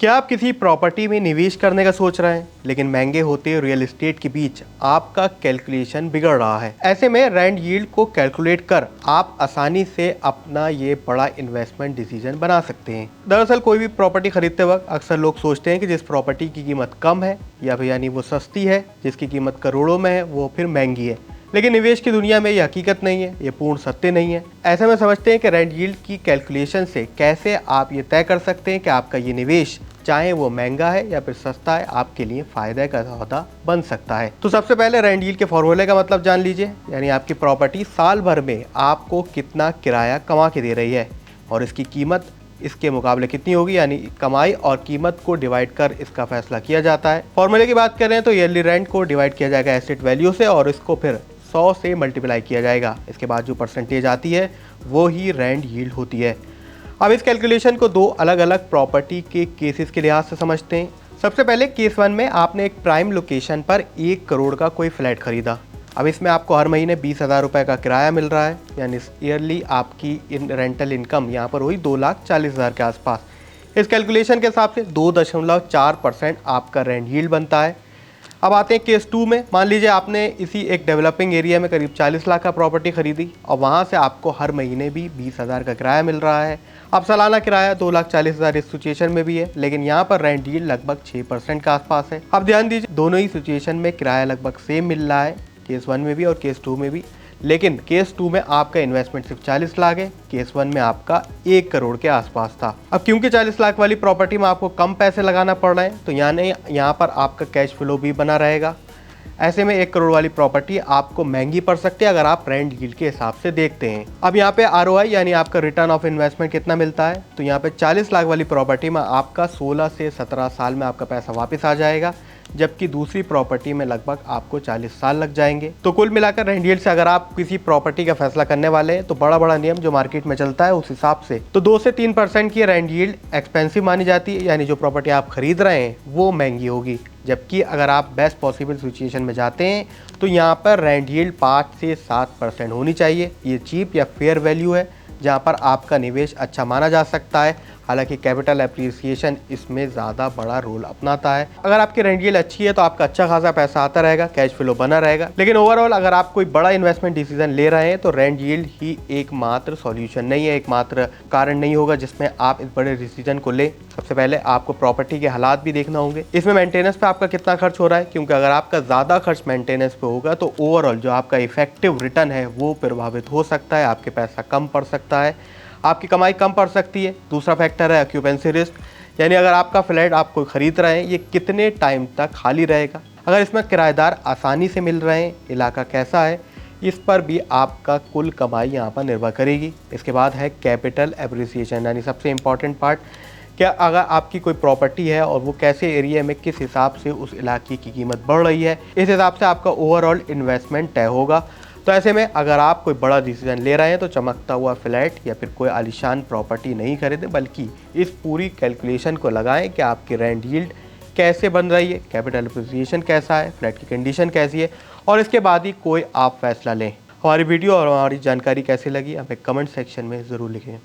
क्या आप किसी प्रॉपर्टी में निवेश करने का सोच रहे हैं लेकिन महंगे होते रियल एस्टेट के बीच आपका कैलकुलेशन बिगड़ रहा है। ऐसे में रेंट यील्ड को कैलकुलेट कर आप आसानी से अपना ये बड़ा इन्वेस्टमेंट डिसीजन बना सकते हैं। दरअसल कोई भी प्रॉपर्टी खरीदते वक्त अक्सर लोग सोचते हैं कि जिस प्रॉपर्टी की कीमत कम है या फिर यानी वो सस्ती है, जिसकी कीमत करोड़ों में है वो फिर महंगी है। लेकिन निवेश की दुनिया में ये हकीकत नहीं है, ये पूर्ण सत्य नहीं है। ऐसे में समझते हैं कि रेंट यील्ड की कैलकुलेशन से कैसे आप ये तय कर सकते हैं कि आपका ये निवेश चाहे वो महंगा है या फिर सस्ता है, आपके लिए फायदे का सौदा बन सकता है। तो सबसे पहले रेंट यील्ड के फॉर्मूले का मतलब जान लीजिए, यानी आपकी प्रॉपर्टी साल भर में आपको कितना किराया कमा के दे रही है और इसकी कीमत इसके मुकाबले कितनी होगी, यानी कमाई और कीमत को डिवाइड कर इसका फैसला किया जाता है। फॉर्मूले की बात करें तो ईयरली रेंट को डिवाइड किया जाएगा एसेट वैल्यू से और इसको फिर 100 से मल्टीप्लाई किया जाएगा। इसके बाद जो परसेंटेज आती है वो ही रेंट यील्ड होती है। अब इस कैलकुलेशन को दो अलग अलग प्रॉपर्टी के केसेस के लिहाज से समझते हैं। सबसे पहले केस 1 में आपने एक प्राइम लोकेशन पर 1 करोड़ का कोई फ्लैट खरीदा। अब इसमें आपको हर महीने 20,000 रुपये का किराया मिल रहा है, यानी ईयरली आपकी रेंटल इनकम यहाँ पर हुई 2,40,000 के आसपास। इस कैलकुलेशन के हिसाब से 2.4% आपका रेंट यील्ड बनता है। अब आते हैं केस 2 में। मान लीजिए आपने इसी एक डेवलपिंग एरिया में करीब 40 लाख का प्रॉपर्टी खरीदी और वहाँ से आपको हर महीने भी 20,000 का किराया मिल रहा है। अब सालाना किराया 2,40,000 इस सिचुएशन में भी है, लेकिन यहाँ पर रेंट यील्ड लगभग 6% के आसपास है। अब ध्यान दीजिए, दोनों ही सिचुएशन में किराया लगभग सेम मिल रहा है, केस 1 में भी और केस 2 में भी। लेकिन केस 2 में आपका इन्वेस्टमेंट सिर्फ 40 लाख है, केस 1 में आपका 1 करोड़ के आसपास था। अब क्योंकि 40 लाख वाली प्रॉपर्टी में आपको कम पैसे लगाना पड़ रहे हैं, तो यानी यहाँ पर आपका कैश फ्लो भी बना रहेगा। ऐसे में 1 करोड़ वाली प्रॉपर्टी आपको महंगी पड़ सकती है अगर आप रेंट यील्ड के हिसाब से देखते हैं। अब यहाँ पे आरओआई यानी आपका रिटर्न ऑफ इन्वेस्टमेंट कितना मिलता है, तो यहाँ पे 40 लाख वाली प्रॉपर्टी में आपका 16 से 17 साल में आपका पैसा वापस आ जाएगा, जबकि दूसरी प्रॉपर्टी में लगभग आपको 40 साल लग जाएंगे। तो कुल मिलाकर रेंट यील्ड से अगर आप किसी प्रॉपर्टी का फैसला करने वाले हैं तो बड़ा नियम जो मार्केट में चलता है उस हिसाब से तो 2 से 3% की रेंट यील्ड एक्सपेंसिव मानी जाती है, यानी जो प्रॉपर्टी आप खरीद रहे हैं वो महंगी होगी। जबकि अगर आप बेस्ट पॉसिबल सिचुएशन में जाते हैं तो यहाँ पर रेंट यील्ड 5 से 7% होनी चाहिए। ये चीप या फेयर वैल्यू है जहाँ पर आपका निवेश अच्छा माना जा सकता है। हालांकि कैपिटल एप्रिसिएशन इसमें ज़्यादा बड़ा रोल अपनाता है। अगर आपकी रेंट यील्ड अच्छी है तो आपका अच्छा खासा पैसा आता रहेगा, कैश फ्लो बना रहेगा। लेकिन ओवरऑल अगर आप कोई बड़ा इन्वेस्टमेंट डिसीजन ले रहे हैं तो रेंट यील्ड ही एकमात्र सॉल्यूशन नहीं है, एकमात्र कारण नहीं होगा जिसमें आप इस बड़े डिसीजन को लें। सबसे पहले आपको प्रॉपर्टी के हालात भी देखना होंगे, इसमें मेंटेनेंस पे आपका कितना खर्च हो रहा है, क्योंकि अगर आपका ज़्यादा खर्च मेंटेनेंस पे होगा तो ओवरऑल जो आपका इफेक्टिव रिटर्न है वो प्रभावित हो सकता है, आपके पैसा कम पड़ सकता है, आपकी कमाई कम पड़ सकती है। दूसरा फैक्टर है ऑक्यूपेंसी रिस्क, यानी अगर आपका फ्लैट आप कोई खरीद रहे हैं ये कितने टाइम तक खाली रहेगा, अगर इसमें किराएदार आसानी से मिल रहे हैं, इलाका कैसा है, इस पर भी आपका कुल कमाई यहाँ पर निर्भर करेगी। इसके बाद है कैपिटल एप्रिसिएशन, यानी सबसे इम्पॉर्टेंट पार्ट, क्या अगर आपकी कोई प्रॉपर्टी है और वो कैसे एरिया में किस हिसाब से उस इलाके की कीमत बढ़ रही है, इस हिसाब से आपका ओवरऑल इन्वेस्टमेंट तय होगा। तो ऐसे में अगर आप कोई बड़ा डिसीजन ले रहे हैं तो चमकता हुआ फ्लैट या फिर कोई आलीशान प्रॉपर्टी नहीं खरीदें, बल्कि इस पूरी कैलकुलेशन को लगाएं कि आपकी रेंट यील्ड कैसे बन रही है, कैपिटल एप्रिसिएशन कैसा है, फ्लैट की कंडीशन कैसी है, और इसके बाद ही कोई आप फैसला लें। हमारी वीडियो और हमारी जानकारी कैसी लगी हमें कमेंट सेक्शन में ज़रूर लिखें।